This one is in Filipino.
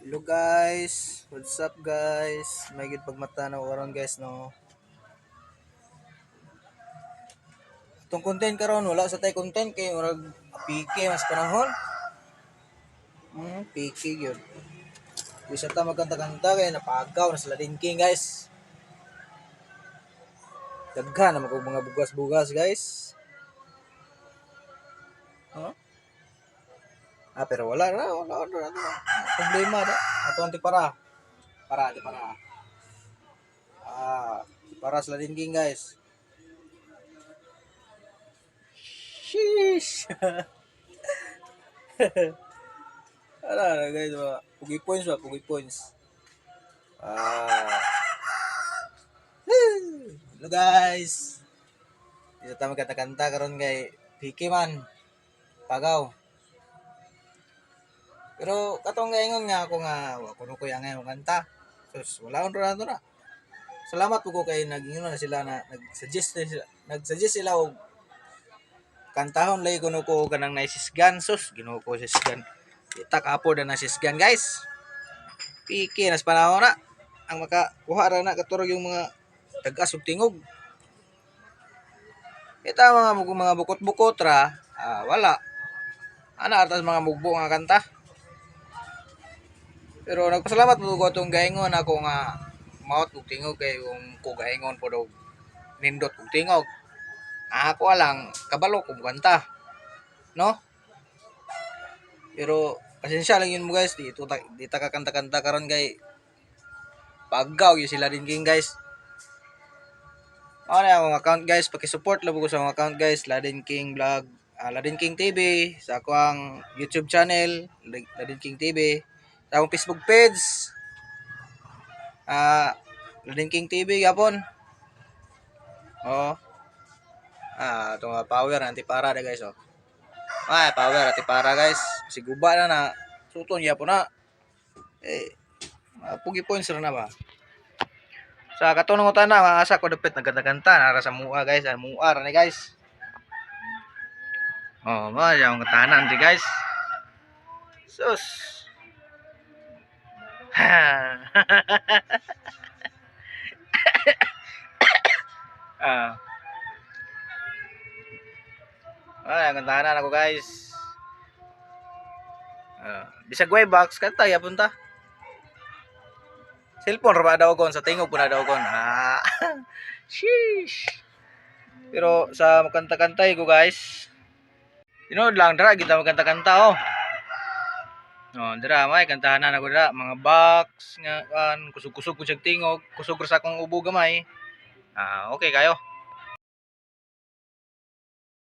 Hello guys, what's up guys? May gid pagmatanaw karon guys no. Itong content karon wala sa tay content kay murag PK mas panahon. PK gyud. Bisa ta magkanta-kanta kay napagaw na sila din king guys. Daghan na mga bugas-bugas guys. Huh? Pero wala. Problema da. Ato anti para. Para. Para sila din king guys. Sheesh. Ala guys, pugi points. Ah, hello guys. Dito tayo magkanta-kanta karon kay Piki man. Pagaw. Pero katong gaingon nga ako nga wa kuno ko yang ngayon kanta. Sus, wala on ra na. Salamat po ko kay nagingin na sila na nag-suggest sila og kantahon lay kuno ko kanang naisisgan sus, Ginoo ko sisgan. Kita kapo na nasisgan guys. Piki nas panahon na ang makakuha ra na katurog yung mga tagas ug tingog. Kita mga bukot-bukot ra, wala. Ana atas mga mugbo nga kanta. Pero nagpasalamat mo ko itong gaingon ako nga maot og tingog kay kung ko gaingon po daw nindot og tingog. Ako lang kabalo kung kanta. No? Pero pasensya lang yun mo guys, di ta kakanta-kanta karon kay paggaw yun sila din king guys. Ano akong account guys, paki-support lang ko sa akong account guys, Ladin King Vlog, Ladin King TV, sa akong YouTube channel, Ladin King TV, sa akong Facebook page, Ladin King TV yapon. Oh. Itong power anti-para na guys oh. Power anti-para guys. Siguba na suton yapon na. Pugi points na ba? Sa katunong utan na, maasa ko dapit nagkanta-kanta nara sa mua guys, mua ra ni guys. Yung katahanan di guys. Sus. Yung katahanan ako guys. Bisag way box kanta ya punta. Cellphone ra ba daw kon sa tingog po na daw kon. Sheesh. Pero sa makanta-kantay ko guys. Tinood lang dra kita magkanta-kanta oh. Dira may kantahan na ako dira mga box nga kusog-kusog ko siyang tingog, kusog ra sa akong ubo gamay. Okay kayo.